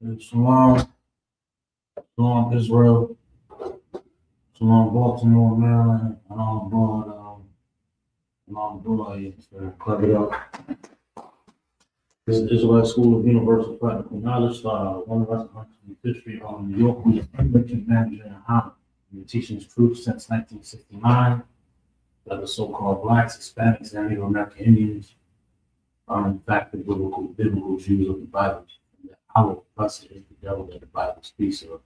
Shalom, Shalom Israel, Shalom Baltimore, Maryland, and on board, cover it up. This is Israel School of Universal Practical Knowledge, one of us history on New York, who is American manager in Hana. We've been teaching this truth since 1969, that the so-called blacks, Hispanics, and Native American Indians are in fact the biblical Jews of the Bible. And that our oppressor is the devil that the Bible speaks of.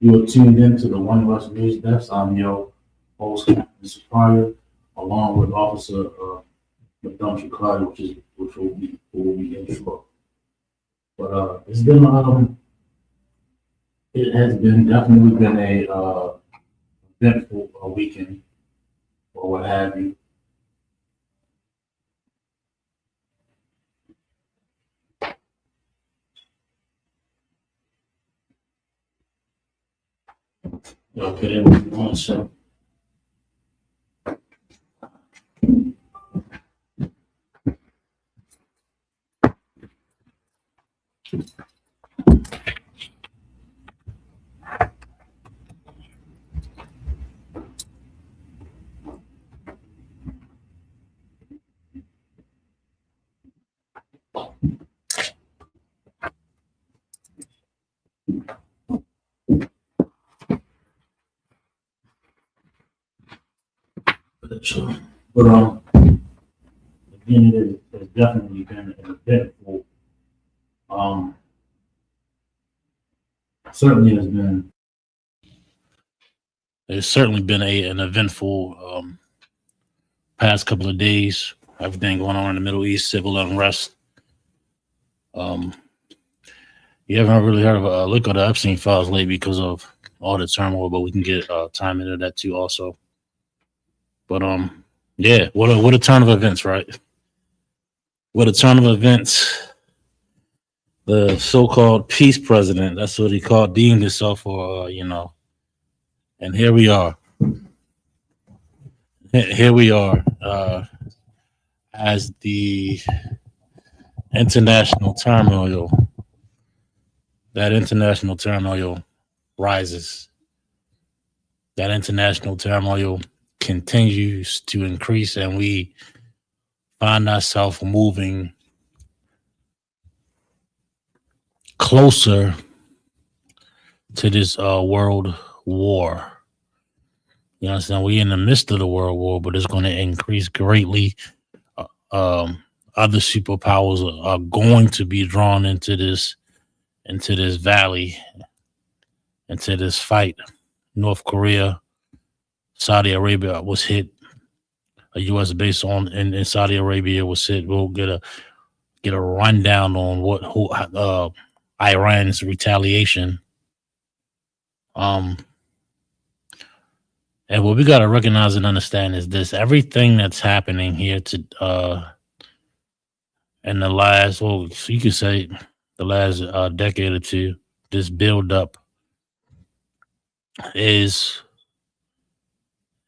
You are tuned into the One West News Desk. I'm your host, Captain Supplier, along with Officer Madame Shikari, which will be in short. But it has definitely been a eventful weekend or what have you. Okay, one second. But again, it has definitely been an eventful. Certainly has been. It's certainly been an eventful past couple of days. Everything going on in the Middle East, civil unrest. You haven't really heard of a look at the Epstein files lately because of all the turmoil, but we can get time into that too also. But yeah, what a turn of events, right? What a turn of events. The so-called peace president, that's what he deemed himself for, and here we are. Here we are as the international turmoil rises. That international turmoil continues to increase, and we find ourselves moving closer to this world war. You understand? We're in the midst of the world war, but it's going to increase greatly. Other superpowers are going to be drawn into this valley, into this fight. North Korea, Saudi Arabia was hit. A U.S. base in Saudi Arabia was hit. We'll get a rundown on Iran's retaliation. And what we got to recognize and understand is this: everything that's happening here in the last, well, you could say the last decade or two, this build up is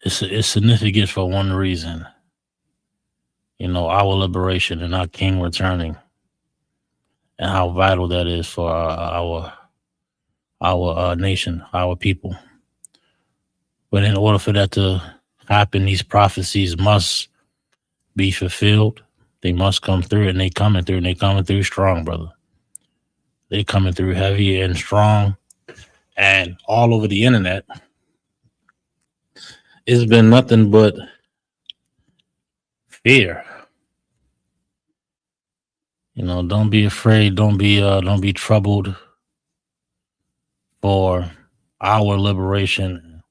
significant for one reason. Our liberation and our king returning, and how vital that is for our nation, our people. But in order for that to happen, these prophecies must be fulfilled. They must come through, and they coming through strong, brother. They coming through heavy and strong, and all over the internet. It's been nothing but fear. Don't be afraid. Don't be troubled. For our liberation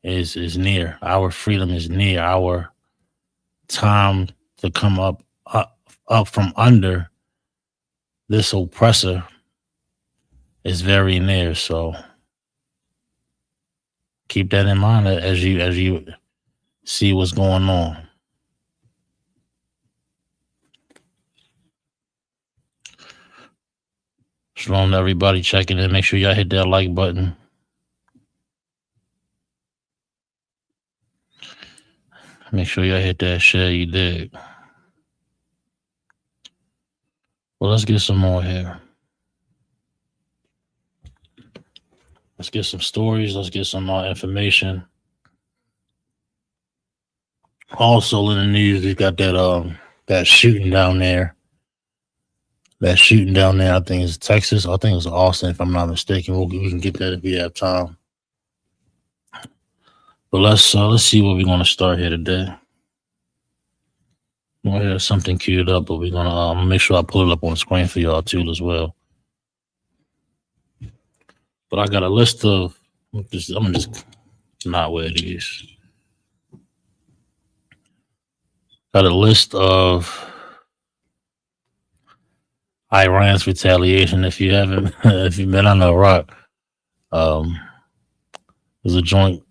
is near. Our freedom is near. Our time to come up from under this oppressor is very near. So keep that in mind as you see what's going on. Shalom to everybody checking in. Make sure y'all hit that like button. Make sure y'all hit that share, you dig. Well, let's get some more here. Let's get some stories. Let's get some information. Also in the news, we got that shooting down there. That shooting down there, I think it's Texas. I think it's Austin, if I'm not mistaken. We can get that if we have time. But let's see what we're gonna start here today. We'll have something queued up, but we're gonna make sure I pull it up on the screen for y'all too as well. But I got a list of. I'm gonna just not where it is. Got a list of Iran's retaliation. If you haven't, if you've been on Iraq, um, there's a joint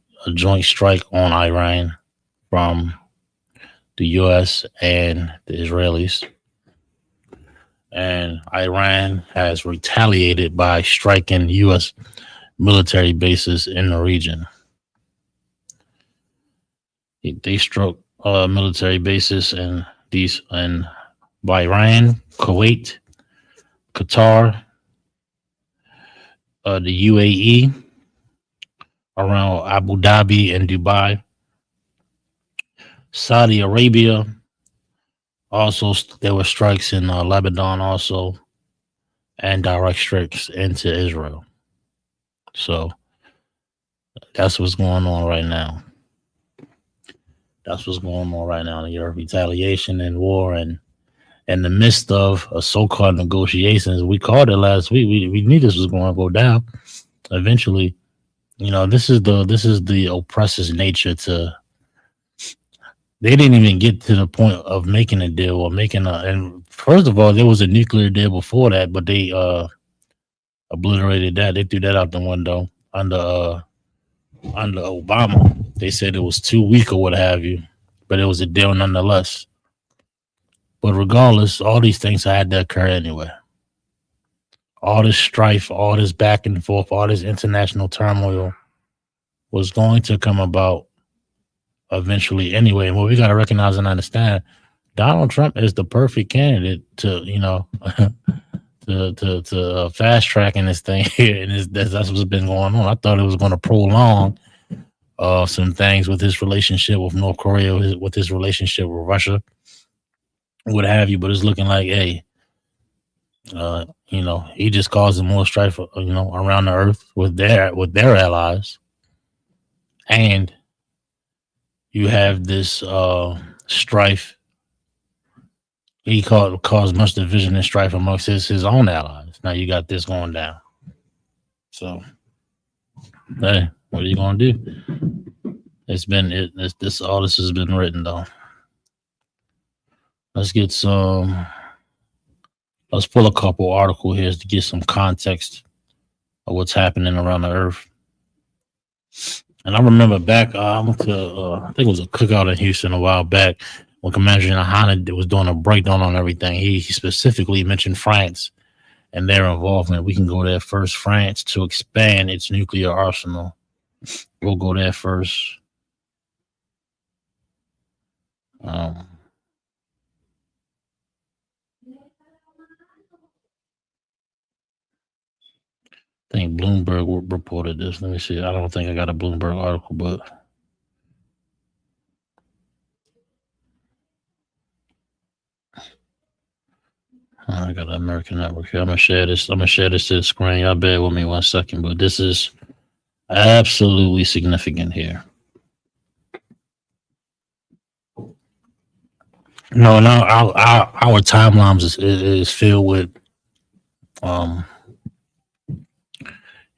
strike on Iran from the U.S. and the Israelis, and Iran has retaliated by striking U.S. military bases in the region. They struck military bases in Bahrain, Kuwait, Qatar, the UAE, around Abu Dhabi and Dubai, Saudi Arabia. Also, there were strikes in Lebanon also, and direct strikes into Israel. So that's what's going on right now. That's what's going on right now. Your retaliation and war, and in the midst of a so-called negotiations. We called it last week. We knew this was going to go down eventually. You know, this is the oppressor's nature. They didn't even get to the point of making a deal or making a. And first of all, there was a nuclear deal before that, but they obliterated that. They threw that out the window under Obama. They said it was too weak or what have you, but it was a deal nonetheless. But regardless, all these things had to occur anyway. All this strife, all this back and forth, all this international turmoil was going to come about eventually anyway. And what we got to recognize and understand, Donald Trump is the perfect candidate to, to fast tracking this thing here. And that's what's been going on. I thought it was going to prolong some things with his relationship with North Korea, with his relationship with Russia, what have you. But it's looking like, hey, he just causing more strife, around the earth with their allies, and you have this strife. He caused much division and strife amongst his own allies. Now you got this going down. So, hey, what are you gonna do? This all this has been written though. Let's pull a couple articles here to get some context of what's happening around the earth. And I remember back, I went to, I think it was a cookout in Houston a while back when Commander Nahana was doing a breakdown on everything. He specifically mentioned France and their involvement. We can go there first. France to expand its nuclear arsenal. We'll go there first. I think Bloomberg reported this. Let me see. I don't think I got a Bloomberg article, but I got an American network here. I'm gonna share this to the screen. Y'all bear with me 1 second, but this is absolutely significant here. No, our timelines is filled with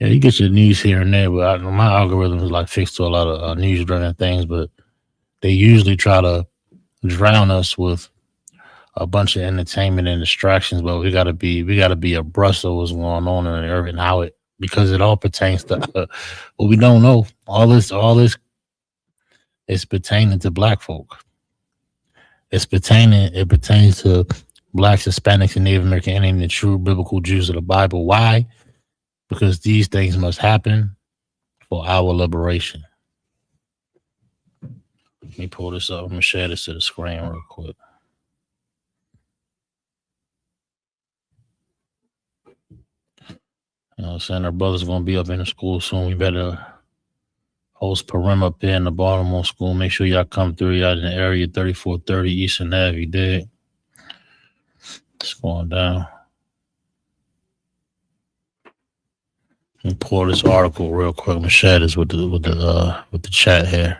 yeah, you get your news here and there, but my algorithm is like fixed to a lot of news driven things, but they usually try to drown us with a bunch of entertainment and distractions. But we gotta be abreast of what's going on in the earth and how because it all pertains to what we don't know. All this is pertaining to black folk. It pertains to blacks, Hispanics, and Native American Indian, the true biblical Jews of the Bible. Why? Because these things must happen for our liberation. Let me pull this up. I'm gonna share this to the screen real quick. You know what I'm saying? Our brother's gonna be up in the school soon. We better host Parim up there in the Baltimore school. Make sure y'all come through. Y'all in the area 3430 Eastern Ave. You dig? It's going down. Let me pull this article real quick. I'm gonna share this with the chat here.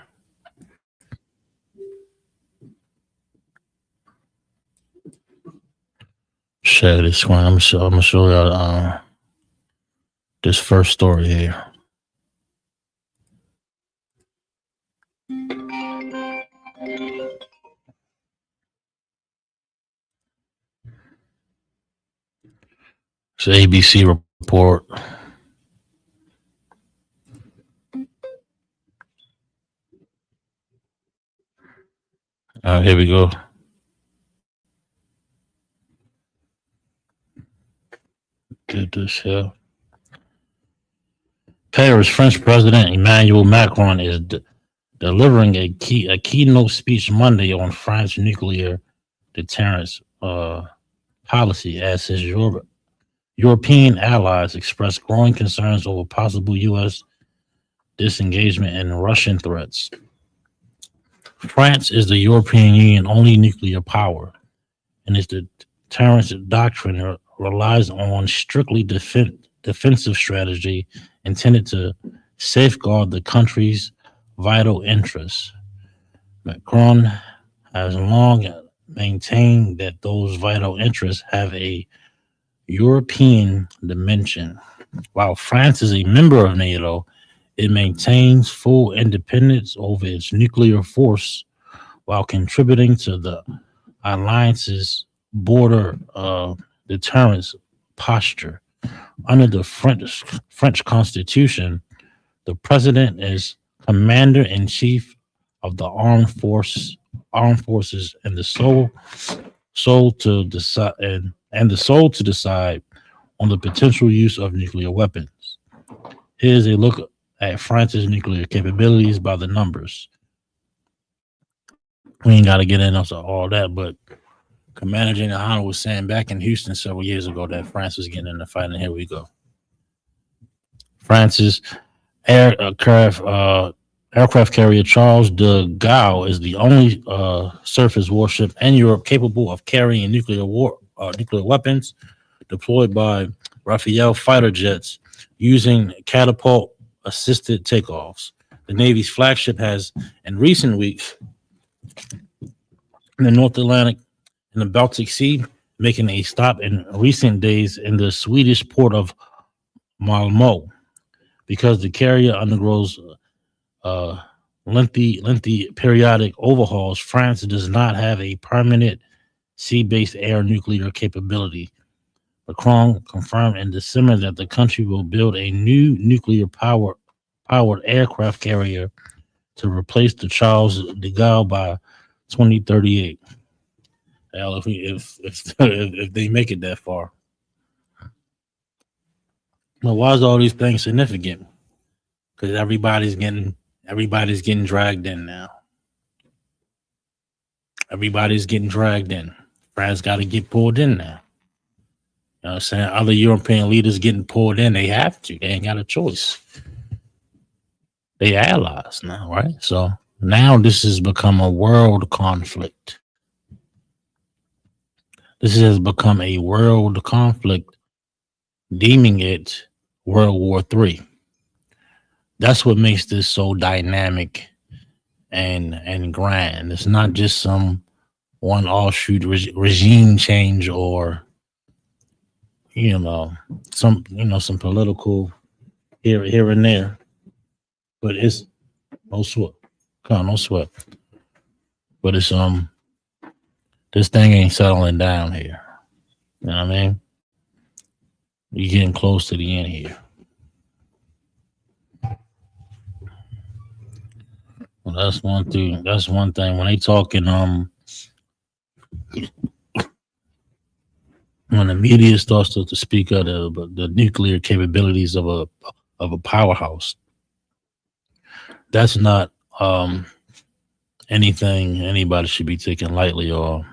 Share this screen. I'm gonna show y'all this first story here. It's an ABC report. All right, here we go. Get this here. Paris French President Emmanuel Macron is delivering a keynote speech Monday on France's nuclear deterrence policy as his European allies express growing concerns over possible U.S. disengagement in Russian threats. France is the European Union's only nuclear power, and its deterrence doctrine relies on strictly defensive strategy intended to safeguard the country's vital interests. Macron has long maintained that those vital interests have a European dimension. While France is a member of NATO, it maintains full independence over its nuclear force while contributing to the alliance's border deterrence posture. Under the French Constitution, the president is commander in chief of the armed forces, and the sole to decide on the potential use of nuclear weapons. Here's a look at France's nuclear capabilities by the numbers. We ain't got to get into all that, but Commander General Hanna was saying back in Houston several years ago that France was getting in the fight, and here we go. France's aircraft carrier Charles de Gaulle is the only surface warship in Europe capable of carrying nuclear weapons, deployed by Rafale fighter jets using catapult-assisted takeoffs. The Navy's flagship has, in recent weeks, in the North Atlantic and the Baltic Sea, making a stop in recent days in the Swedish port of Malmö. Because the carrier undergoes lengthy periodic overhauls, France does not have a permanent sea-based air nuclear capability. Macron confirmed in December that the country will build a new nuclear-powered aircraft carrier to replace the Charles de Gaulle by 2038. Hell, if they make it that far. Well, why is all these things significant? Because everybody's getting dragged in now. Everybody's getting dragged in. France got to get pulled in now. You know what I'm saying? Other European leaders getting pulled in. They have to. They ain't got a choice. They allies now, right? So now this has become a world conflict. This has become a world conflict, deeming it World War III. That's what makes this so dynamic and grand. It's not just some one offshoot regime change or some political here and there. But it's no sweat. Come on, no sweat. But it's this thing ain't settling down here. You know what I mean? You're getting close to the end here. Well, that's one thing. That's one thing. When they talking, when the media starts to speak of the nuclear capabilities of a powerhouse, that's not anything anybody should be taking lightly, or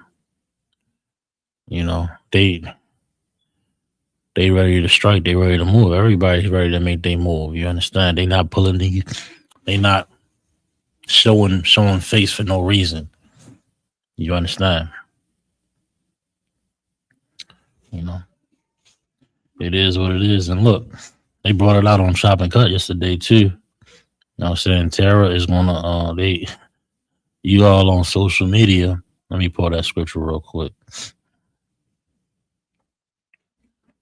they They ready to strike. They ready to move. Everybody's ready to make their move. You understand? They not pulling the. They not showing face for no reason. You understand? You know, it is what it is. And look, they brought it out on Chop and Cut yesterday too. You know what I'm saying? Tara is gonna you all on social media. Let me pull that scripture real quick.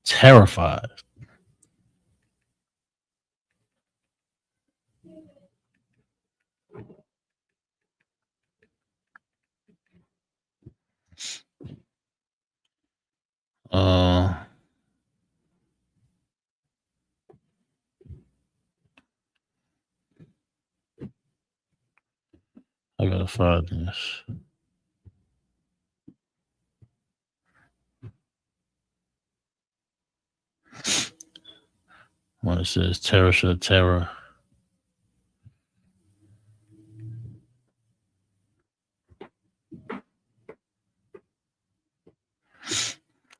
Terrified. I gotta find this. When it says terror.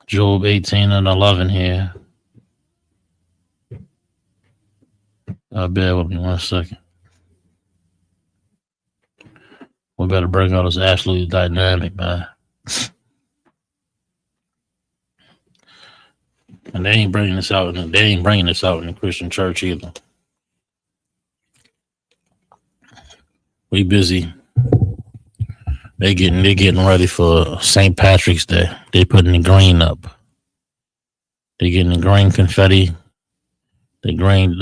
Job 18 and 11 here. Bear with me 1 second. We better bring out this absolute dynamic, man. And they ain't bringing this out in the Christian church either. We busy. They getting ready for St. Patrick's Day. They putting the green up. They getting the green confetti. The green,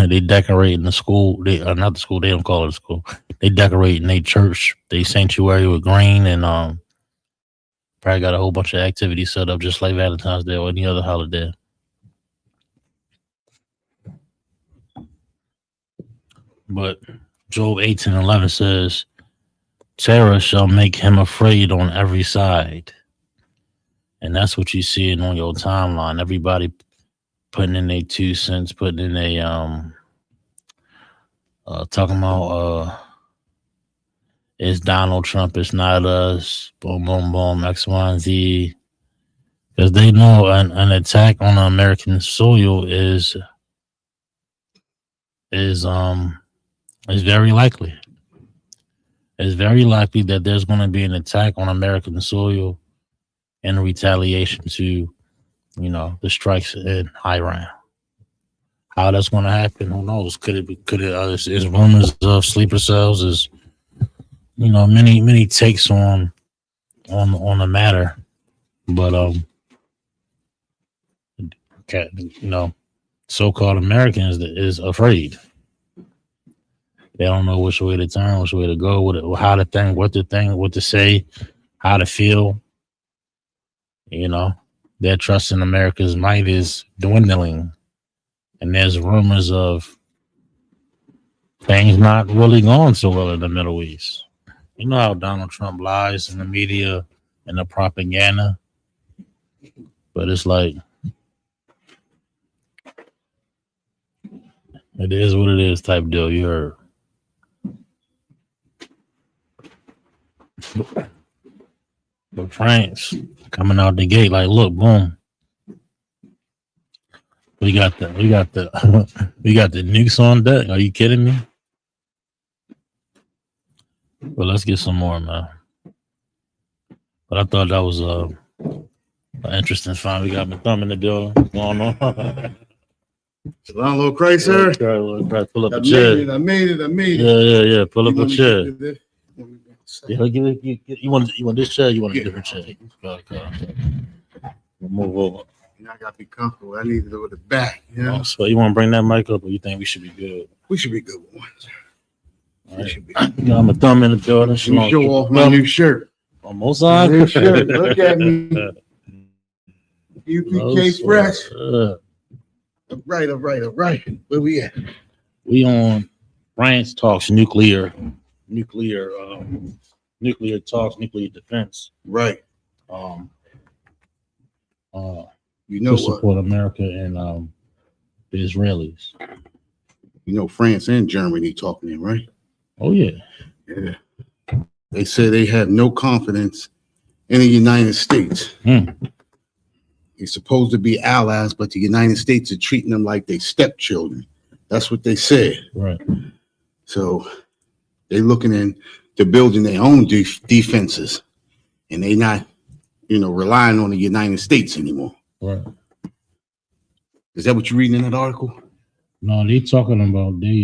they decorating the school. They not the school. They don't call it a school. They decorating their church, they sanctuary with green, and probably got a whole bunch of activities set up just like Valentine's Day or any other holiday. But Job 18:11 says, "Terror shall make him afraid on every side," and that's what you seeing on your timeline. Everybody putting in their 2 cents, putting in a talking about it's Donald Trump, it's not us, boom, boom, boom, X, Y, and Z. Because they know an attack on American soil is very likely. It's very likely that there's going to be an attack on American soil in retaliation to, the strikes in Iran. How that's going to happen, who knows? Could it? Is rumors of sleeper cells? Is many takes on the matter, but so-called Americans is afraid. They don't know which way to turn, which way to go, how to think, what to say, how to feel. Their trust in America's might is dwindling, and there's rumors of things not really going so well in the Middle East. You know how Donald Trump lies in the media and the propaganda, but it's like it is what it is type deal. You heard. But France coming out the gate like, look, boom. We got the nukes on deck. Are you kidding me? Well, let's get some more, man. But I thought that was an interesting find. We got my thumb in the building. What's going on? Shalom, little Christ, sir. Pull up a chair. I made it. Yeah. Pull up a chair. Yeah, you want this chair? You want a different chair? We'll move over. I got to be comfortable. I need to go to the back. So you want to bring that mic up, or you think we should be good? We should be good ones. All right. Got my thumb in the building. Let me show off my new shirt. Almost on. New shirt. Look at me. UPK fresh. All right. Where we at? We on France talks nuclear talks, nuclear defense. Right. To support America and the Israelis. France and Germany talking in, right? Oh yeah. Yeah. They say they have no confidence in the United States. They're supposed to be allies, but the United States are treating them like they stepchildren. That's what they said. Right. So they're looking into building their own defenses, and they not, relying on the United States anymore. Right. Is that what you're reading in that article? No, they talking about they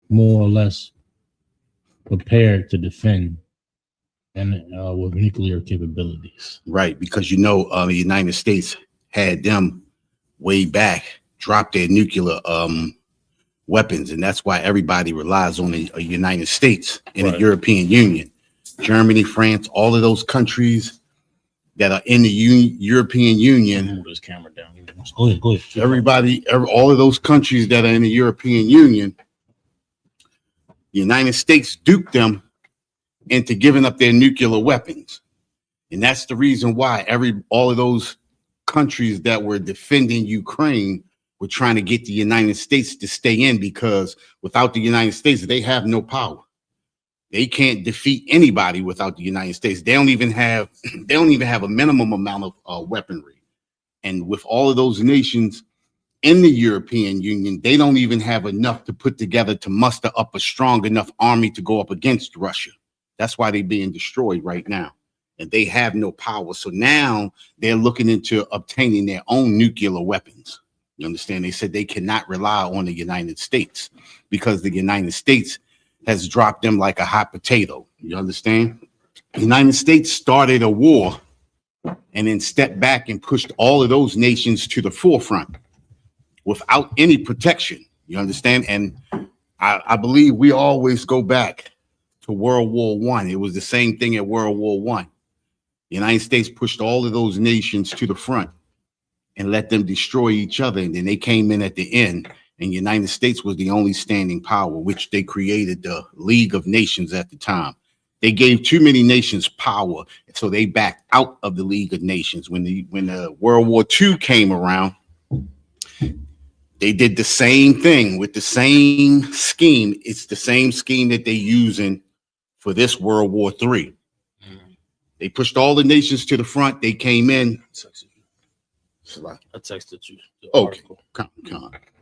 more or less prepared to defend and with nuclear capabilities. Right, because the United States had them way back drop their nuclear weapons, and that's why everybody relies on the United States and the European Union. Germany, France, all of those countries that are in the European Union. Move this camera down. Go ahead. All of those countries that are in the European Union, the United States duped them into giving up their nuclear weapons. And that's the reason why all of those countries that were defending Ukraine were trying to get the United States to stay in, because without the United States, they have no power. They can't defeat anybody without the United States. They don't even have a minimum amount of weaponry. And with all of those nations in the European Union, they don't even have enough to put together to muster up a strong enough army to go up against Russia. That's why they're being destroyed right now. And they have no power. So now they're looking into obtaining their own nuclear weapons. You understand? They said they cannot rely on the United States because the United States has dropped them like a hot potato. You understand? The United States started a war and then stepped back and pushed all of those nations to the forefront without any protection. You understand? And I believe we always go back to World War I. It was the same thing at World War I. The United States pushed all of those nations to the front and let them destroy each other. And then they came in at the end, and the United States was the only standing power, which they created the League of Nations at the time. They gave too many nations power, so they backed out of the League of Nations. When the World War II came around, they did the same thing with the same scheme. It's the same scheme that they're using for this World War III. They pushed all the nations to the front. They came in. I texted you. Okay. Come.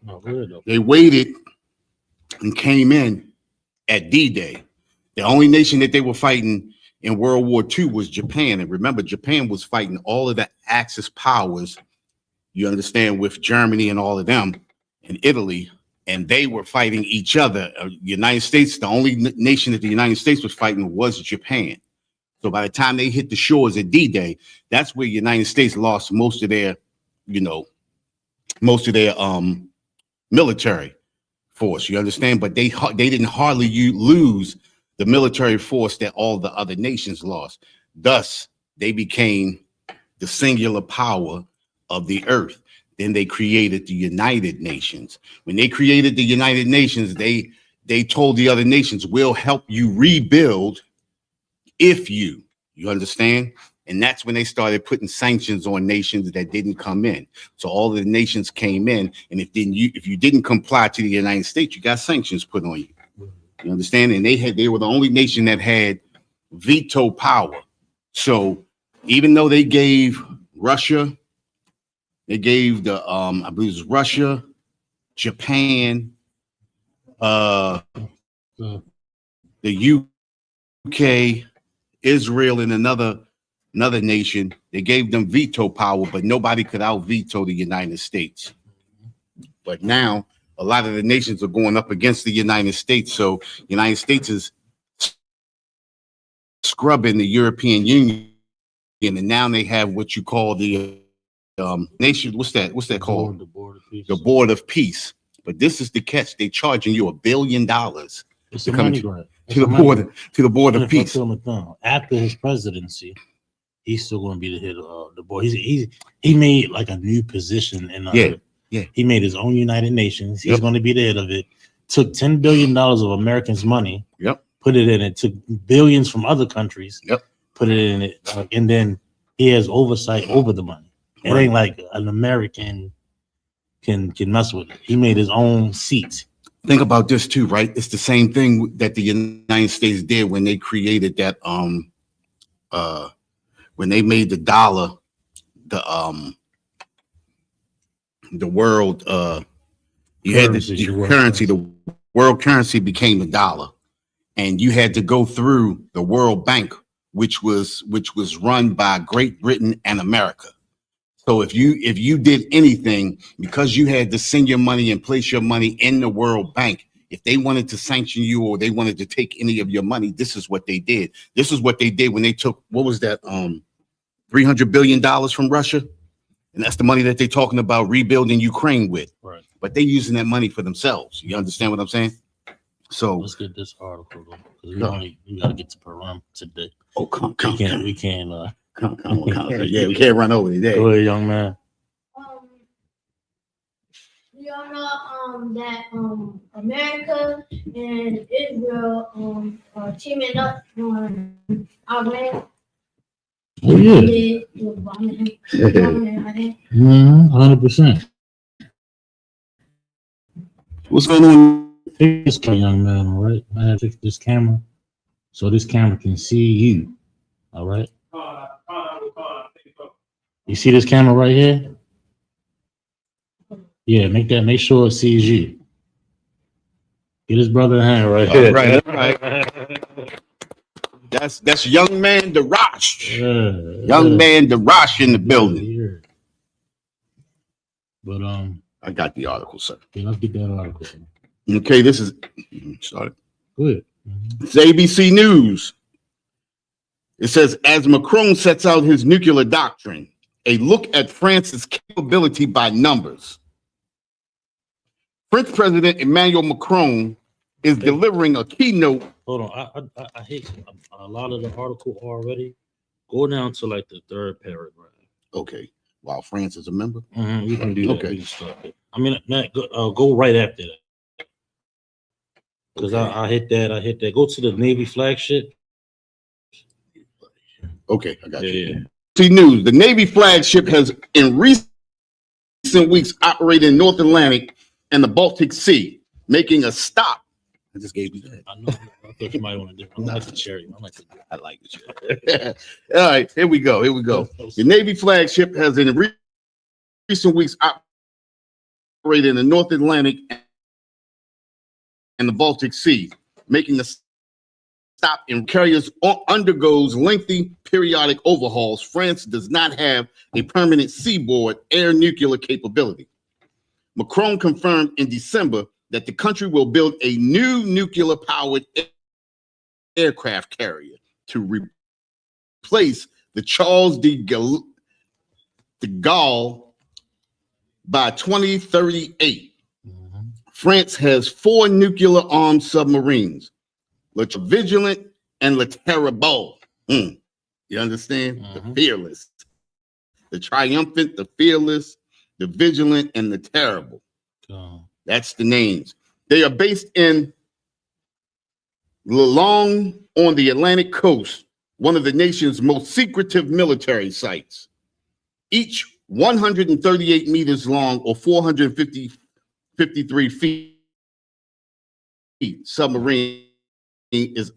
No, good. They waited and came in at D-Day. The only nation that they were fighting in World War II was Japan. And remember, Japan was fighting all of the Axis powers, you understand, with Germany and all of them, and Italy. And they were fighting each other. United States, the only nation that the United States was fighting was Japan. So by the time they hit the shores at D-Day, that's where the United States lost most of their military force. You understand? But they didn't hardly lose the military force that all the other nations lost. Thus, they became the singular power of the earth. Then they created the United Nations. When they created the United Nations, they told the other nations, we'll help you rebuild if you understand? And that's when they started putting sanctions on nations that didn't come in. So all the nations came in, and if you didn't comply to the United States, you got sanctions put on you. You understand? And they were the only nation that had veto power. So even though they gave Russia, they gave I believe it was Russia, Japan, the UK, Israel, and another nation, they gave them veto power, but nobody could out veto the United States. But now a lot of the nations are going up against the United States. So the United States is scrubbing the European Union, and now they have what you call the nation. What's that called? The Board of Peace. But this is the catch. They're charging you $1 billion to come to the Board of Peace. After his presidency, he's still going to be the head of the board. He made like a new position, and he made his own United Nations. He's going to be the head of it. Took $10 billion of Americans' money, put it in it. Took billions from other countries, put it in it, and then he has oversight over the money. It ain't like an American can mess with it. He made his own seat. Think about this too, right? It's the same thing that the United States did when they created that when they made the dollar the world you had the currency, the world currency became the dollar, and you had to go through the World Bank, which was run by Great Britain and America. So if you did anything, because you had to send your money and place your money in the World Bank, if they wanted to sanction you or they wanted to take any of your money, this is what they did. This is what they did when they took, what was that, $300 billion from Russia? And that's the money that they're talking about rebuilding Ukraine with. Right. But they're using that money for themselves. You understand what I'm saying? So let's get this article though, because we gotta get to Param today. Oh, come. We can't. Come. Yeah, we can't run over today. Go ahead, young man. We all know that America and Israel are teaming up on Iran. Oh yeah. 100%. What's going on? Fix this, young man. All right, I have to fix this camera so this camera can see you. All right. You see this camera right here? Yeah, make sure it sees you. Get his brother a hand right here. Right. That's young man Darash. Young man Darash in the building. Yeah. But I got the article, sir. Yeah, let's get that article. Okay, this is started. Good. It's ABC News. It says, as Macron sets out his nuclear doctrine, a look at France's capability by numbers. French President Emmanuel Macron is delivering a keynote. Hold on, I hate a lot of the article already. Go down to like the third paragraph. Okay, while France is a member. We can do that. Okay. We can start it. I mean, Matt, go right after that. Because I hit that. Go to the Navy flagship. Okay, I got you. Yeah. See news. The Navy flagship has in recent weeks operated in North Atlantic and the Baltic Sea, making a stop. I just gave you that. I know. I thought you might want to do it. I like the cherry. I like the cherry. All right, here we go. The Navy flagship has in recent weeks operated in the North Atlantic and the Baltic Sea, making a stop in carriers undergoes lengthy periodic overhauls. France does not have a permanent seaboard air nuclear capability. Macron confirmed in December that the country will build a new nuclear-powered aircraft carrier to replace the Charles de Gaulle by 2038. France has 4 nuclear-armed submarines, Le Vigilant and Le Terrible. You understand? The Fearless, the Triumphant, the Fearless, the Vigilant, and the Terrible. That's the names. They are based in Labanon on the Atlantic coast, one of the nation's most secretive military sites. Each 138 meters long or 453 feet submarine is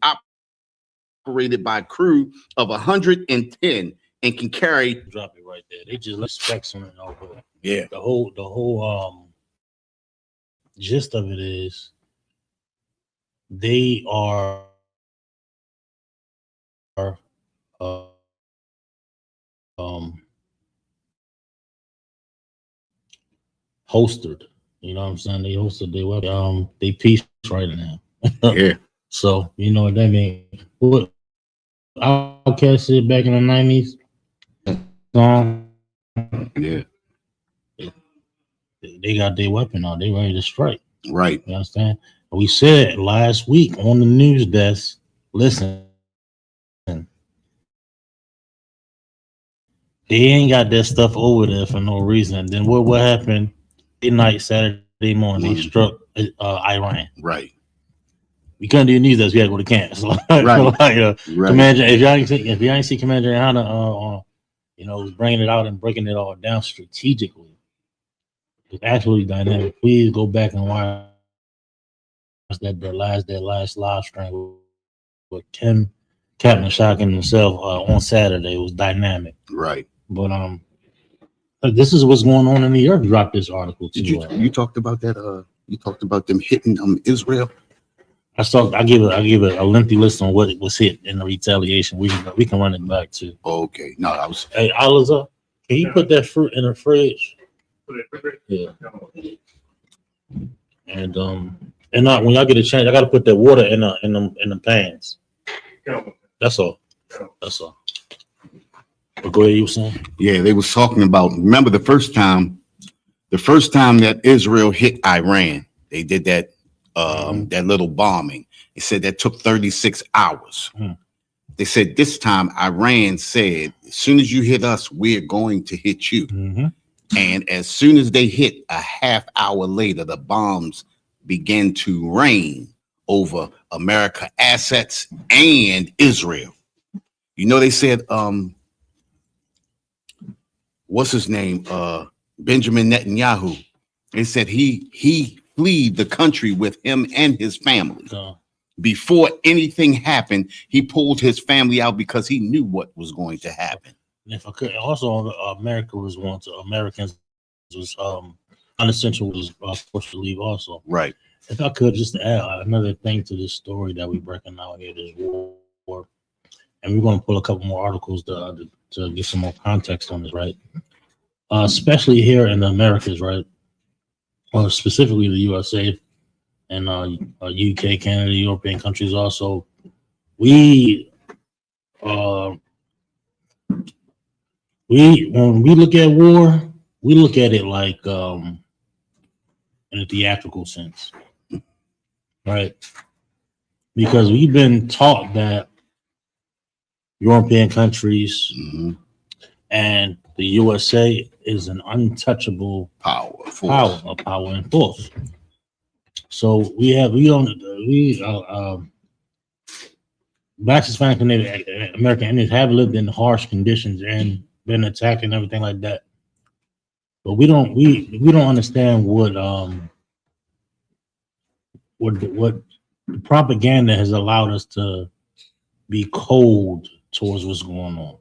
operated by a crew of 110 and can carry. Drop it right there. They just let specs on it over. Yeah. The whole gist of it is they are holstered. You know what I'm saying? They hosted their weapon. They peace right now. Yeah. So you know what that means. What Outkast said back in the 90s. Yeah. They got their weapon out. They ready to strike. Right. You understand? We said last week on the news desk, listen, they ain't got that stuff over there for no reason. And then what happened night, Saturday morning, they struck Iran. Right. We couldn't do news desk. We had to go to camp. So, right. Right. Commander, if y'all ain't see Commander Hannah, was bringing it out and breaking it all down strategically. It's absolutely dynamic. Please go back and watch that last live stream with Captain Shock and himself on Saturday. It was dynamic. Right. But This is what's going on in the earth. Drop this article. Did you talked about that? You talked about them hitting Israel. I give a lengthy list on what was hit in the retaliation. We can run it back too. Okay, no, I was. Hey, Oliver, can you put that fruit in the fridge? Yeah. And not when y'all get a chance, I gotta put that water in the pans. That's all. That's all. But go ahead, you were saying? Yeah, they was talking about. Remember the first time that Israel hit Iran, they did that that little bombing. They said that took 36 hours. They said this time Iran said, as soon as you hit us, we're going to hit you. And as soon as they hit, a half hour later, the bombs began to rain over America assets and Israel. You know, they said, what's his name? Benjamin Netanyahu. They said he fled the country with him and his family. Before anything happened, he pulled his family out because he knew what was going to happen. And if I could, also Americans was unessential was forced to leave also. Right. If I could just add another thing to this story that we're breaking out here, this war, and we're going to pull a couple more articles to get some more context on this, right? Especially here in the Americas, right? Or specifically the USA and UK, Canada, European countries also. When we look at war, we look at it like in a theatrical sense, right? Because we've been taught that European countries and the USA is an untouchable power and force. So Black, Hispanic, and Native American Indians have lived in harsh conditions and been attacked and everything like that. But we don't understand what the propaganda has allowed us to be cold towards what's going on.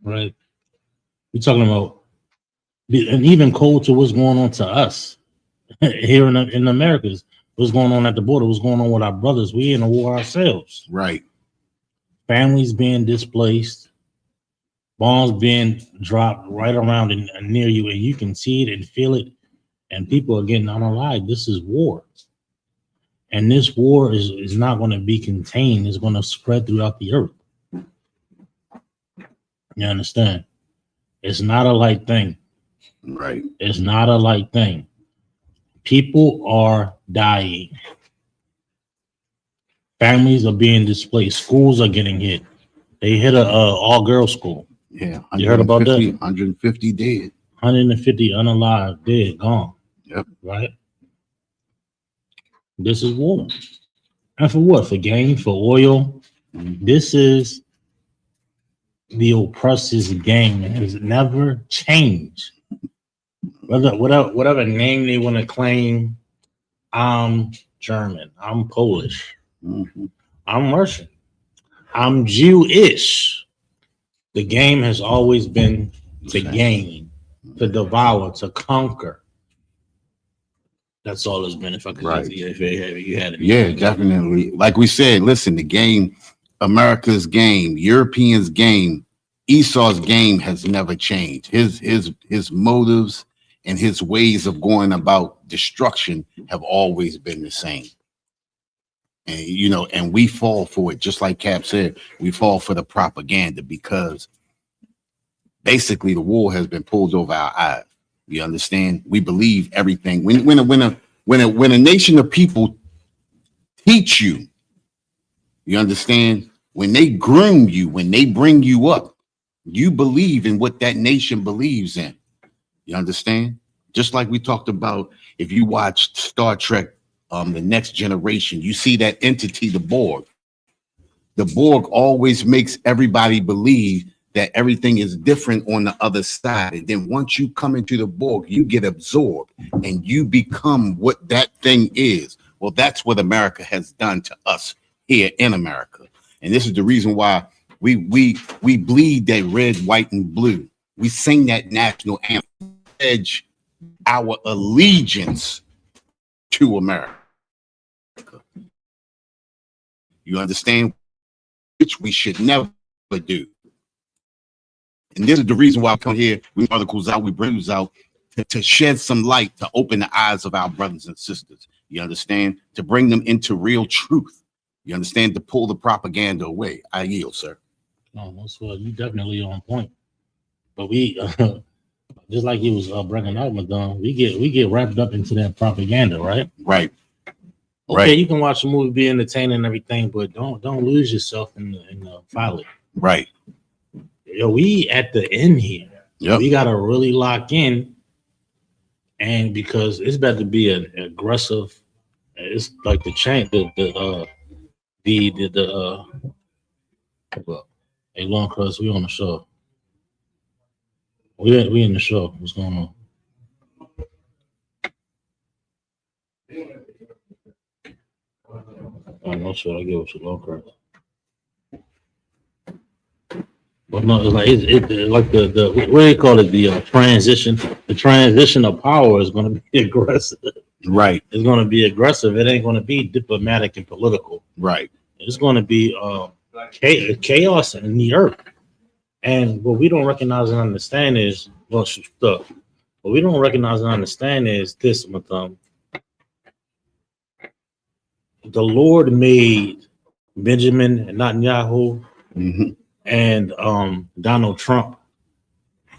Right. We're talking about and even cold to what's going on to us here in the Americas. What's going on at the border? What's going on with our brothers? We in a war ourselves. Right. Families being displaced, bombs being dropped right around and near you, and you can see it and feel it, and people are getting unalive. This is war. And this war is not going to be contained. It's going to spread throughout the earth. You understand? It's not a light thing. Right. It's not a light thing. People are dying. Families are being displaced. Schools are getting hit. They hit a all-girls school. Yeah. You heard about that? 150 dead. 150 unalive, dead, gone. Yep. Right? This is war. And for what? For gain, for oil. This is the oppressor's game. It has never changed. Whatever name they want to claim, I'm German, I'm Polish, I'm Russian, I'm Jewish. The game has always been to gain, to devour, to conquer. That's all it's been. If I could, if you had it. Yeah, definitely. Like we said, listen, the game, America's game, Europeans' game, Esau's game has never changed. His motives and his ways of going about destruction have always been the same. And, you know, and we fall for it. Just like Cap said, we fall for the propaganda because basically the wool has been pulled over our eyes. You understand? We believe everything. When a nation of people teach you, you understand? When they groom you, when they bring you up, you believe in what that nation believes in. You understand? Just like we talked about, if you watched Star Trek, The Next Generation, you see that entity, the Borg. The Borg always makes everybody believe that everything is different on the other side. And then once you come into the Borg, you get absorbed and you become what that thing is. Well, that's what America has done to us here in America. And this is the reason why we bleed that red, white, and blue. We sing that national anthem, pledge our allegiance to America. You understand? Which we should never do. And this is the reason why I come here, we articles out, we bring those out to shed some light, to open the eyes of our brothers and sisters. You understand? To bring them into real truth. You understand? To pull the propaganda away. I yield, sir. No, that's what you definitely on point. But we, just like you was bringing out, Madonna, we get wrapped up into that propaganda, right? Right. Okay, Right. you can watch the movie, be entertaining and everything, but don't lose yourself in the folly. Right. Yo, we at the end here. Yep. We gotta really lock in, and because it's about to be an aggressive. It's like the change, well, hey, long cuz we on the show. We in the show. What's going on? I'm not sure I give it to long cuz. But no, it's like it's like the what do you call it? The transition. The transition of power is going to be aggressive. Right. It's going to be aggressive. It ain't going to be diplomatic and political. Right. It's going to be chaos in the earth. And what we don't recognize and understand is What we don't recognize and understand is this: the Lord made Benjamin Netanyahu and Donald Trump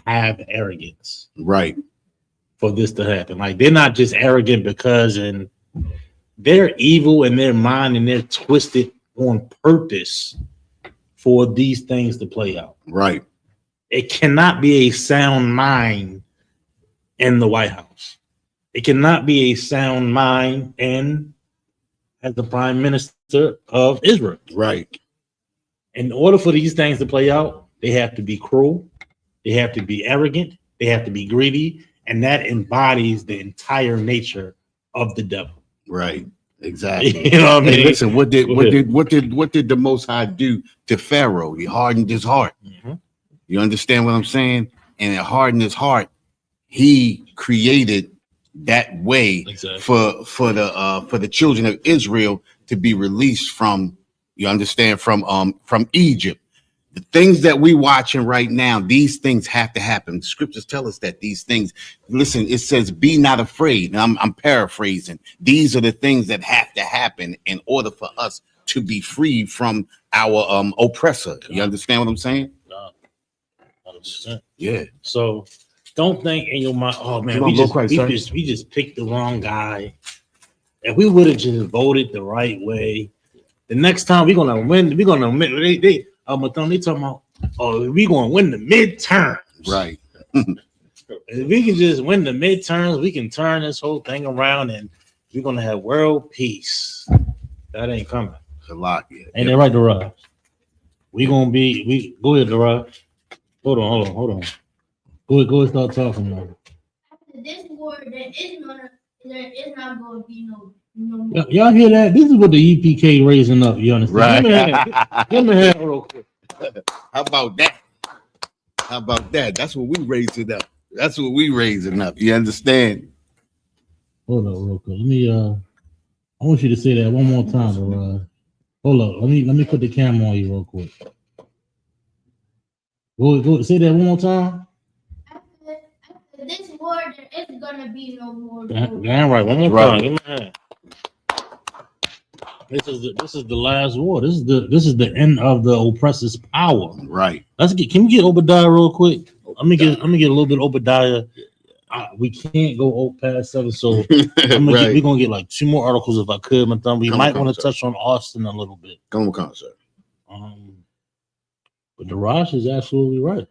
have arrogance. Right. For this to happen. Like, they're not just arrogant because they're evil in their mind and they're twisted on purpose for these things to play out. Right. It cannot be a sound mind in the White House. It cannot be a sound mind as the Prime Minister of Israel. Right. In order for these things to play out, they have to be cruel, they have to be arrogant, they have to be greedy, and that embodies the entire nature of the devil. Right. Exactly. You know what I mean? Hey, listen, what did the Most High do to Pharaoh? He hardened his heart. Mm-hmm. You understand what I'm saying? And it hardened his heart. He created that way for the children of Israel to be released from, you understand, from Egypt. The things that we watching right now, these things have to happen. The scriptures tell us that these things, listen, it says, be not afraid. And I'm paraphrasing. These are the things that have to happen in order for us to be free from our oppressor. You understand what I'm saying? 100%. Yeah. So don't think in your mind, oh man, we just picked the wrong guy. If we would have just voted the right way, the next time we're gonna win. We're gonna win. They talking about, oh, we're gonna win the midterms. Right. If we can just win the midterms, we can turn this whole thing around, and we're gonna have world peace. That ain't coming. It's a lot. Yeah. Ain't that right, Daraj? We go ahead, Daraj. Hold on. Go ahead, start talking now. After this war, there is not going to be no more. Y'all hear that? This is what the EPK raising up. You understand? Right. Give me a hand real quick. How about that? That's what we raising up. You understand? Hold on, real quick. Let me. I want you to say that one more time, Daraj. Hold up. Let me put the camera on you real quick. Go. Say that one more time. After this war, there is gonna be no more. Damn right. One more time. Give me a hand. This is the last war. This is the end of the oppressor's power. Right. Can we get Obadiah real quick? Let me get a little bit of Obadiah. We can't go past 7, so we're gonna get like 2 more articles if I could. We might want to touch on Austin a little bit. Come on, sir. But Daraj is absolutely right.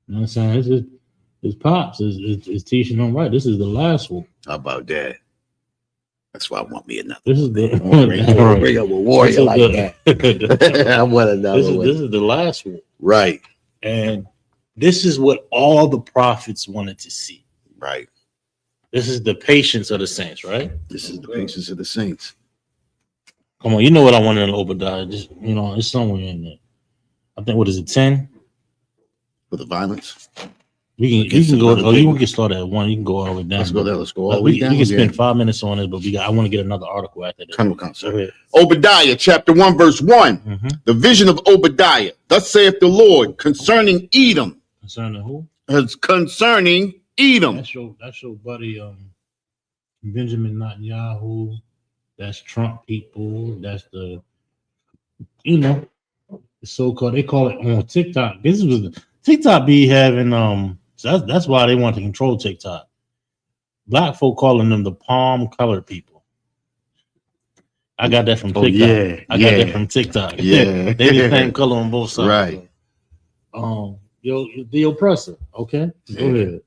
You know what I'm saying? His pops is teaching him right. This is the last one. How about that? That's why I want me another. This is the bring up a warrior like that. I want another one. This is the last one. Right. And this is what all the prophets wanted to see. Right. This is the patience of the saints, right? This is the patience of the saints. Come on, you know what I wanted in Obadiah. Just, it's somewhere in there. I think, what is it, 10? For the violence? You can go. Oh, you can get started at 1. You can go all the way down. Let's go there. Let's go all the We way down. can spend 5 minutes on it, but I want to get another article after this. Come. Go ahead. Obadiah chapter 1 verse 1. Mm-hmm. The vision of Obadiah. Thus saith the Lord concerning Edom. Concerning who? Concerning Edom. That's your buddy Benjamin Netanyahu. That's Trump people. That's the so-called, they call it on TikTok. This was TikTok be having so that's why they want to control TikTok. Black folk calling them the palm colored people. I got that from TikTok. I got that from TikTok. Yeah. They the same color on both sides. Right. The oppressor. Okay. Go ahead.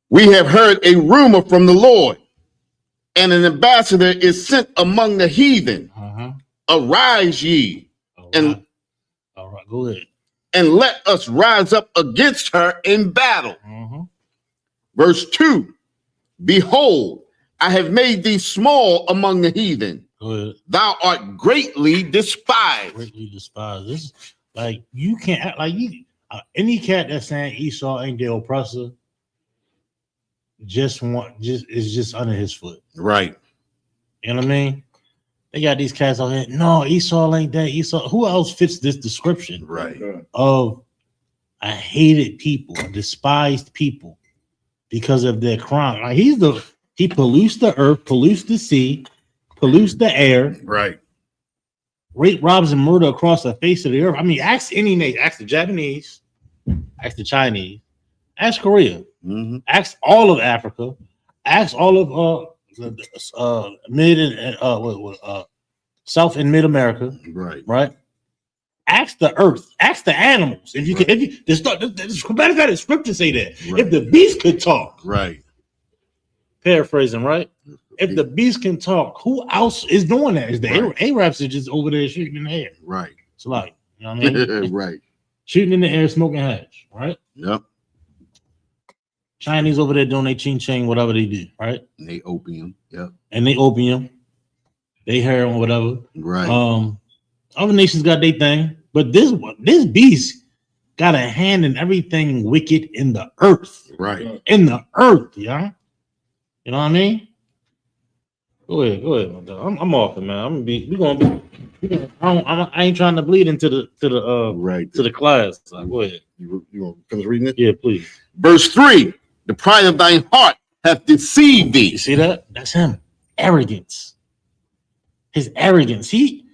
We have heard a rumor from the Lord, and an ambassador is sent among the heathen. Arise ye, and all right, go ahead. And let us rise up against her in battle. Verse 2. Behold, I have made thee small among the heathen. Go ahead. Thou art greatly despised. Greatly despised. This is like, you can't act like you. Any cat that's saying Esau ain't the oppressor is just under his foot. Right. You know what I mean? They got these cats out here. No, Esau ain't that. Esau. Who else fits this description? Right. Of I hated people, despised people because of their crime. Like he pollutes the earth, pollutes the sea, pollutes the air. Right. Rape, robs, and murder across the face of the earth. I mean, ask any nation. Ask the Japanese. Ask the Chinese. Ask Korea. Ask all of Africa. Ask all of mid and South and Mid America. Right. Ask the earth. Ask the animals. If you can, the scripture say that. Right. If the beast could talk. Right. Paraphrasing, right? If the beast can talk, who else is doing that? Is the Arabs are just over there shooting in the air? Right. It's like, you know what I mean? Right. Shooting in the air, smoking hash, right? Yep. Chinese over there doing their ching ching, whatever they do, right? And they opium, yep. And they opium, they heroin, whatever. Right. Other nations got their thing, but this beast got a hand in everything wicked in the earth. Right. In the earth, yeah. You know what I mean? Go ahead. I'm off it, man. I ain't trying to bleed into the class. So go ahead. You want to finish reading it? Yeah, please. Verse 3. The pride of thine heart hath deceived thee. You see that? That's him. Arrogance. His arrogance. He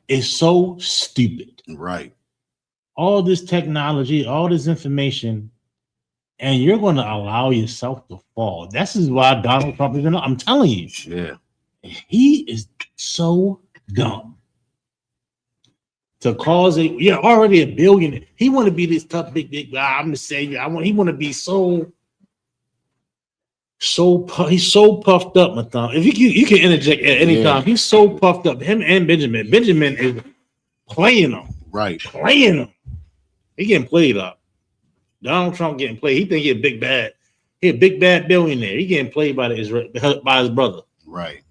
is so stupid. Right. All this technology, all this information, and you're going to allow yourself to fall. This is why Donald Trump is I'm telling you. Yeah. He is so dumb. To cause already a billionaire. He want to be this tough, big guy. I'm the savior. He want to be he's so puffed up, Matham. If you can interject at any time. He's so puffed up. Him and Benjamin. Benjamin is playing him. Right. Playing him. He getting played up. Donald Trump getting played. He think he a big bad. He a big bad billionaire. He getting played by his brother. Right.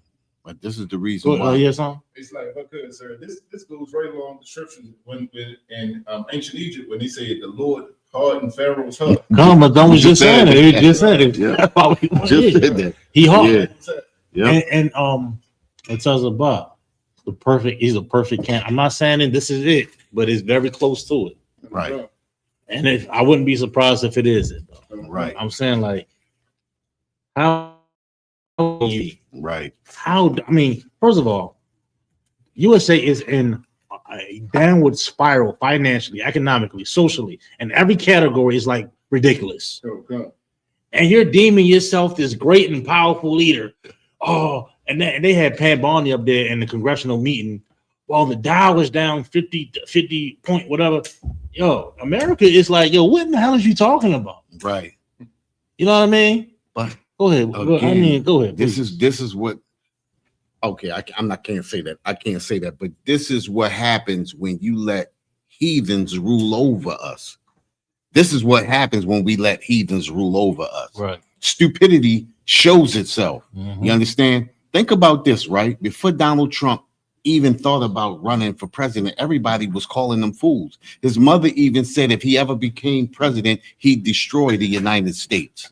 But this is the reason why. Yes, huh? It's like, okay, sir, this goes right along the scriptures when in ancient Egypt when they said the Lord hardened Pharaoh's heart. No, but don't just saying it. He just said it. Yeah. That's why we just said that. He hardened. Yeah. And it tells about he's a perfect can. I'm not saying that this is it, but it's very close to it. Right. And I wouldn't be surprised if it is it. Right. I'm saying like how. Right. First of all, USA is in a downward spiral financially, economically, socially, and every category is like ridiculous. Okay. And you're deeming yourself this great and powerful leader. Oh, and they had Pat Bondi up there in the congressional meeting. Well, the Dow is down 50 point whatever. Yo, America is like, yo, what in the hell is you talking about? Right. You know what I mean? But go ahead. Again, go ahead. This is what. Okay, I can't say that. I can't say that. But this is what happens when you let heathens rule over us. This is what happens when we let heathens rule over us. Right. Stupidity shows itself. You understand? Think about this, right? Before Donald Trump even thought about running for president, everybody was calling them fools. His mother even said if he ever became president, he'd destroy the United States.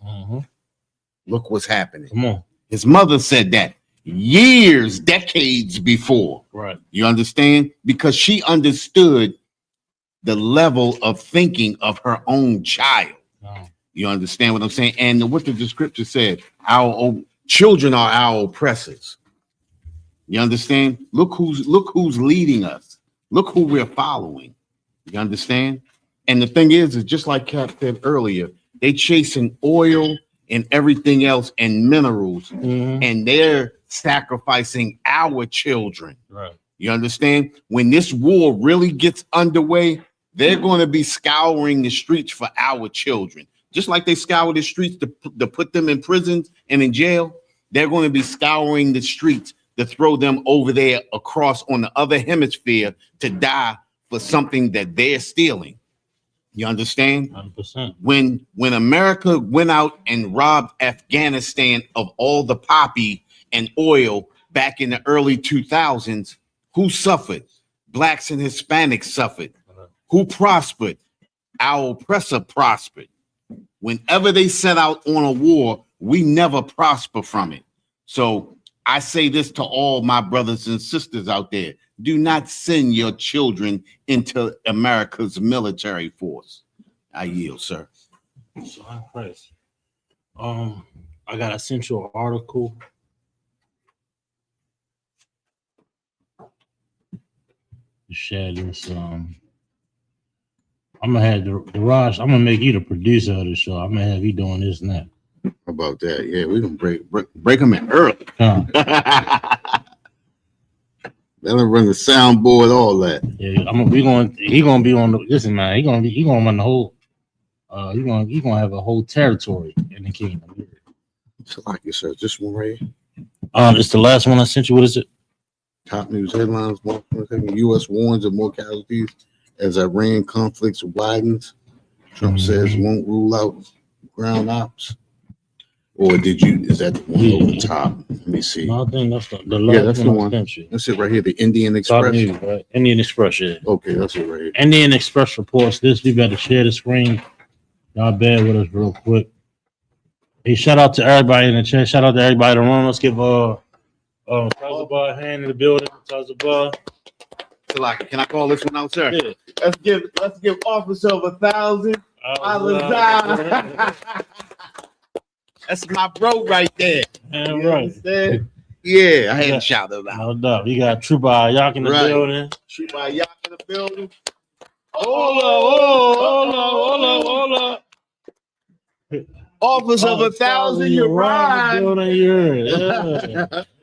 Look what's happening. Come on. His mother said that years, decades before. Right. You understand? Because she understood the level of thinking of her own child. Oh. You understand what I'm saying? And what the scripture said, our children are our oppressors. You understand? Look who's leading us. Look who we're following. You understand? And the thing is just like Cap said earlier, they chasing oil and everything else and minerals, and they're sacrificing our children. Right. You understand? When this war really gets underway, they're going to be scouring the streets for our children. Just like they scour the streets to put them in prisons and in jail, they're going to be scouring the streets to throw them over there across on the other hemisphere to die for something that they're stealing. You understand? 100%. When America went out and robbed Afghanistan of all the poppy and oil back in the early 2000s, who suffered? Blacks and Hispanics suffered. Who prospered? Our oppressor prospered. Whenever they set out on a war, we never prosper from it. So I say this to all my brothers and sisters out there. Do not send your children into America's military force. I yield, sir. So I'm impressed. I got a central article. To share this. I'm gonna have the Raj. I'm gonna make you the producer of the show. I'm gonna have you doing this now. How about that? Yeah, we can break them in early. Let him run the soundboard, all that. Yeah, he gonna be on the listen, man. He gonna run the whole he gonna have a whole territory in the kingdom. It's like you said, this one right here. It's the last one I sent you. What is it? Top news headlines: U.S. warns of more casualties as Iran conflicts widens. Trump says won't rule out ground ops. Or is that the one over the top? Let me see. No, I think that's the last that's the one. That's it right here, the Indian Express. News, right? Indian Express, yeah. Okay, that's it right here. Indian Express reports this. We better share the screen. Y'all bear with us real quick. Hey, shout out to everybody in the chat. Shout out to everybody in the room. Let's give Tazabar a hand in the building. Tazabar. Can I call this one out, sir? Yeah. Let's give Officer of 1,000. That's my bro right there. Man, right. Yeah, I had to shout him out. No doubt. You got Trooper Ayak in the building. Trooper Ayak in the building. Hold up. Officer of 1,000, you're right.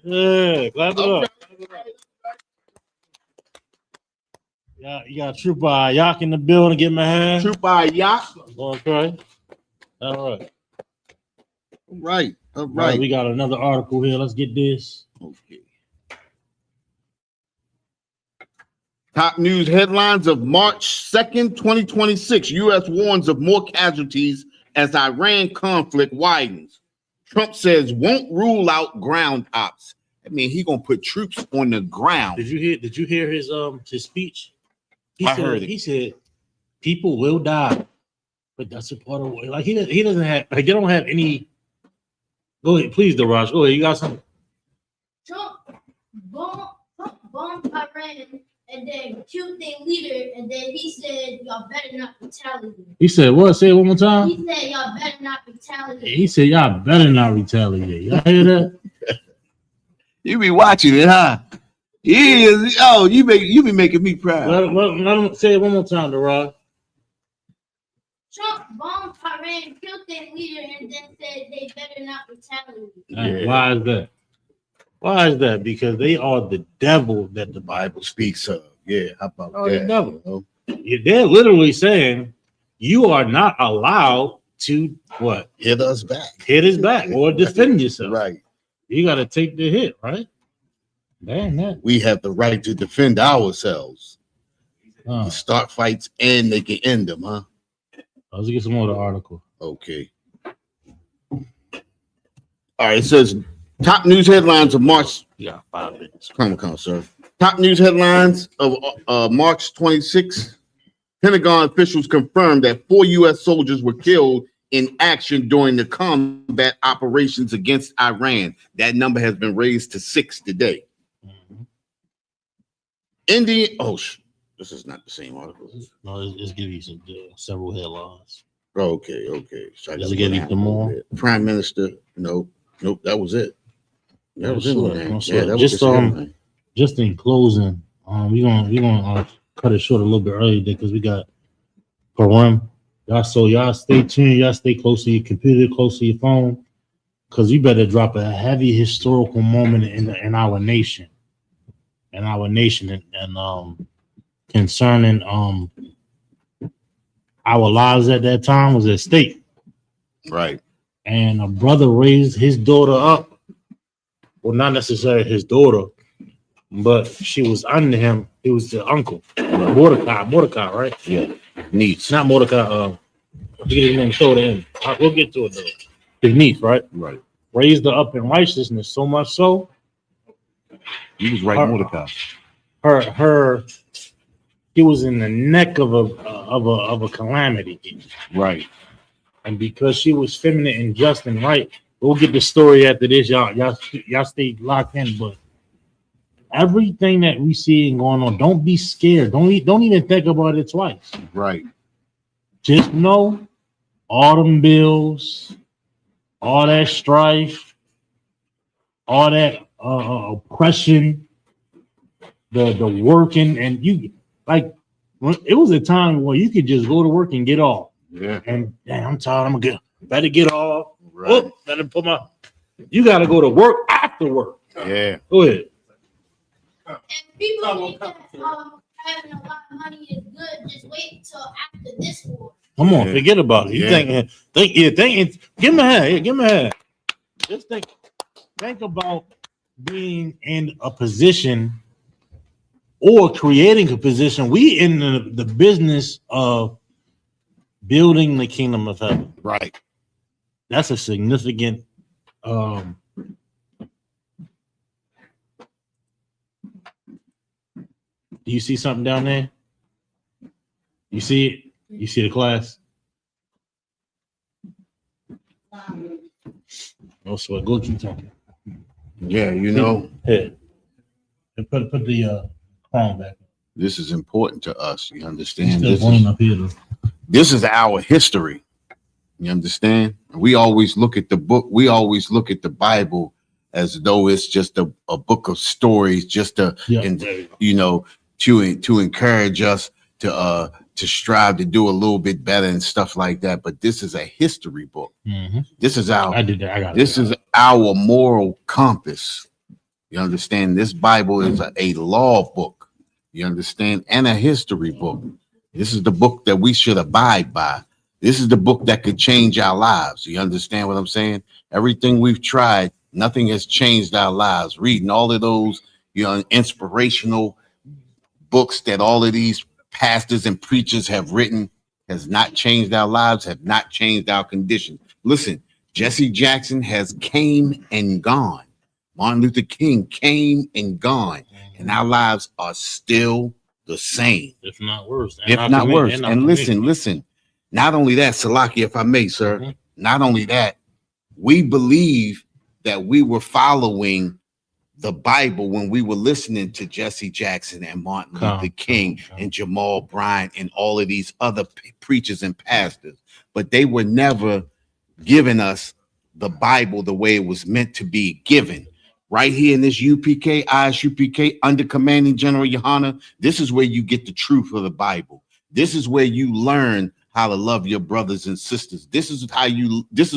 Yeah, clap it up. Yeah, you got Trooper Ayak in the building. Give my hand. Trooper Ayak. Okay. All right. All right. We got another article here. Let's get this. Okay. Top news headlines of March 2nd, 2026. U.S. warns of more casualties as Iran conflict widens. Trump says won't rule out ground ops. I mean, he gonna put troops on the ground. Did you hear his speech? I heard it. He said people will die, but that's a part of like he doesn't have like they don't have any. Go ahead, please, Daraj. Go ahead. You got something? Trump bombed Iran and then killed their leader, and then he said, y'all better not retaliate. He said what? Say it one more time. He said, y'all better not retaliate. He said, y'all better not retaliate. Y'all hear that? You be watching it, huh? He is. Oh, you be making me proud. Let him say it one more time, Daraj. Trump bombed Iran, killed their leader, and then said they better not retaliate. Yeah. Why is that? Why is that? Because they are the devil that the Bible speaks of. Yeah, how about that? The devil. They're literally saying you are not allowed to what? Hit us back. Hit us back or defend yourself. Right. You got to take the hit, right? Damn that. We have the right to defend ourselves. To start fights and they can end them, huh? Let's get some more of the article. Okay. All right, it says top news headlines of March. You got 5 minutes. Come, sir. Top news headlines of March 26. Pentagon officials confirmed that 4 U.S. soldiers were killed in action during the combat operations against Iran. That number has been raised to 6 today. Indian. This is not the same article. No, it's give you some several headlines. Okay. So Does it give you some more? Prime Minister. Nope. That was it. That was it. That was just just in closing, we're gonna cut it short a little bit early because we got Param. Y'all stay tuned. Y'all stay close to your computer, close to your phone, because you better drop a heavy historical moment in our nation, and concerning our lives at that time was at stake. Right. And a brother raised his daughter up. Well, not necessarily his daughter, but she was under him. It was the uncle, Mordecai, right? Yeah. Niece. Not Mordecai. I forget his name. Show the end. We'll get to it though. His niece, right? Right. Raised her up in righteousness, so much so. He was right, Mordecai. He was in the neck of a calamity. Right. And because she was feminine and just and right, we'll get the story after this. Y'all stay locked in. But everything that we see going on, don't be scared. Don't even think about it twice. Right. Just know all them bills, all that strife, all that oppression, the working, and you like it was a time where you could just go to work and get off. Yeah. And damn, I'm tired. Better get off. Right. Oh, better put my. You got to go to work after work. Yeah. Go ahead. And people think that having a lot of money is good. Just wait till after this war. Come on, forget about it. You thinking? Give me a hand. Give me a hand. Just think about being in a position or creating a position. We in the business of building the kingdom of heaven. Right. That's a significant. Do you see something down there? You see it? You see the class? No sweat. Go keep talking. Yeah, you know. Head. And put the crown back. This is important to us. You understand? This is our history. You understand? We always look at the book. We always look at the Bible as though it's just a book of stories, just to encourage us to strive to do a little bit better and stuff like that. But this is a history book. Mm-hmm. This is our. This is our moral compass. You understand? This Bible is a law book. You understand? And a history book. This is the book that we should abide by. This is the book that could change our lives. You understand what I'm saying? Everything we've tried, nothing has changed our lives. Reading all of those, inspirational books that all of these pastors and preachers have written has not changed our lives, have not changed our condition. Listen, Jesse Jackson has came and gone. Martin Luther King came and gone. And our lives are still the same. If not worse. And listen. Not only that, Salaki, if I may, sir, not only that, we believe that we were following the Bible when we were listening to Jesse Jackson and Martin Luther King and Jamal Bryant and all of these other preachers and pastors, but they were never giving us the Bible the way it was meant to be given. Right here in this UPK, ISUPK, under Commanding General Yohana, this is where you get the truth of the Bible. This is where you learn how to love your brothers and sisters. This is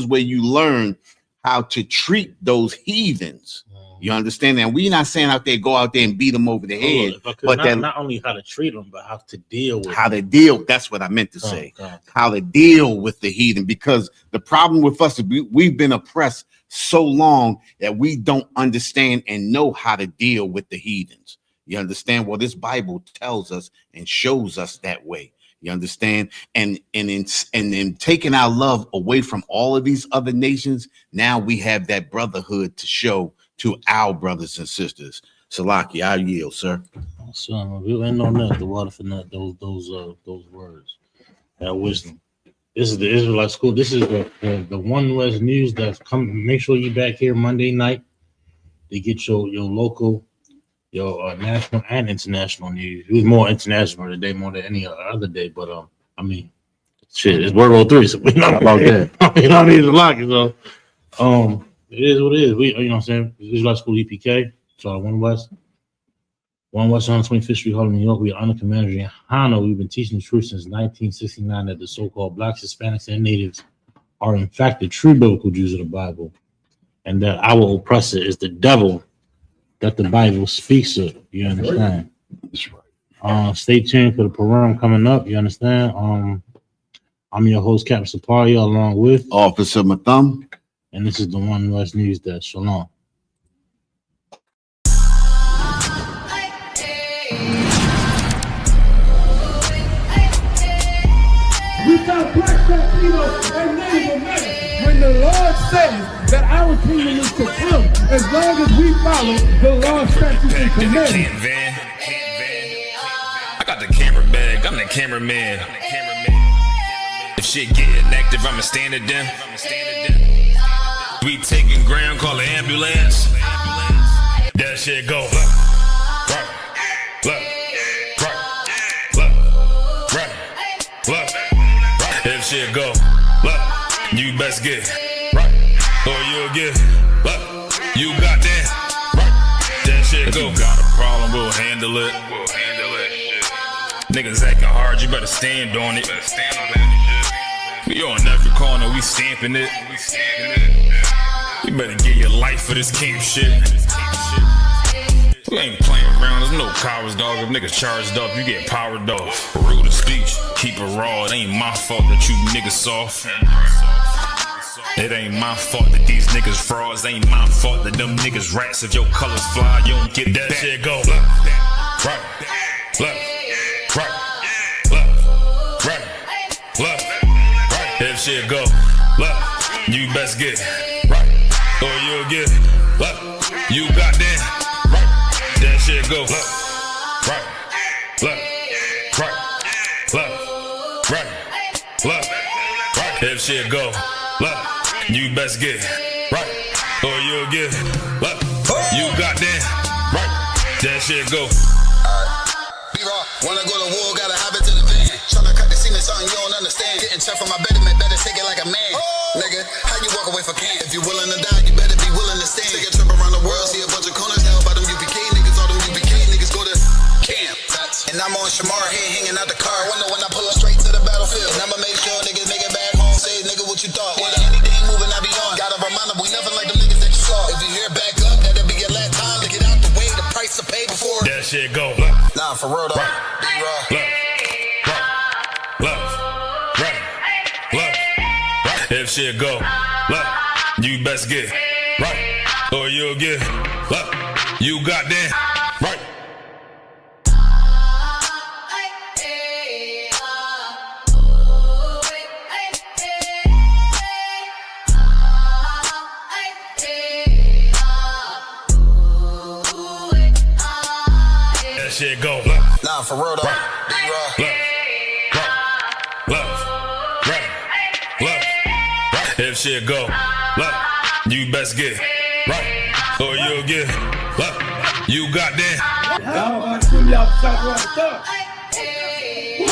where you learn how to treat those heathens. You understand that? We're not saying go out there and beat them over the head, but not only how to treat them, but how to deal with That's what I meant to say. How to deal with the heathen, because the problem with us is we've been oppressed so long that we don't understand and know how to deal with the heathens. You understand? Well, this Bible tells us and shows us that way. You understand? And in taking our love away from all of these other nations, now we have that brotherhood to show to our brothers and sisters. Salaki, I yield, sir. So we'll end on that. The water for that. Those words. That wisdom. This is the Israelite school. This is the One West News that's come. Make sure you back here Monday night to get your local, your national and international news. It was more international today, more than any other day. But I mean, shit, it's World War III, so we know about that. You know, it's a lot. So it is what it is. We, you know what I'm saying? Israelite School EPK. So One West on 25th Street, Harlem, New York. We are under Commander Hano. We've been teaching the truth since 1969 that the so-called blacks, Hispanics, and natives are in fact the true biblical Jews of the Bible, and that our oppressor is the devil that the Bible speaks of. You understand? That's right. Stay tuned for the program coming up. You understand? I'm your host, Captain Saparia, along with Officer Matham. and this is the One West News Desk. Shalom. We got black Latinos and Native Americans. When the Lord says that our kingdom is to come, as long as we follow the law, statutes, and commandments. I got the camera bag, I'm the cameraman. If shit getting active, I'ma stand it down. We taking ground, call the ambulance. That shit go. If shit go, you best get right, or you'll get you got that. That shit go. If you got a problem, we'll handle it. Niggas acting hard, you better stand on it. We on every corner, we stamping it. You better get your life for this camp shit. We ain't playing around, there's no cowards, dog. If niggas charged up, you get powered off. Rude of speech, keep it raw. It ain't my fault that you niggas soft. It ain't my fault that these niggas frauds. It ain't my fault that them niggas rats. If your colors fly, you don't get that back. Shit go. Right. If shit go, you best get right, or you'll get you got that. That shit go right. If shit go, you best get right, or you'll get you got that right. That shit go. Wanna go to war, gotta hop into the van. Tryna cut the semen, something you don't understand. Getting tough from my betterment, better take it like a man. Nigga, how you walk away from camp? If you willing to die, you better be willing to stand. Take a trip around the world, see a bunch of corners held by them UPK niggas. All them UPK niggas go to camp. And I'm on Shamar here, hanging out the car. Wonder when I pull up straight to the battlefield. And I'ma make sure niggas make it back home. Say, nigga, what you thought? Whether anything moving, I be on. Gotta remind them, we nothing like the niggas that you saw. If you hear back up, that'll be your last time to get out the way. The price to pay before. That shit go. Nah, for real though. If shit go, you best get right, or you'll get you got that right. That shit go. Nah, for real though. If shit go, you best get right, or you'll get you got that. Y'all about to swim y'all south right there.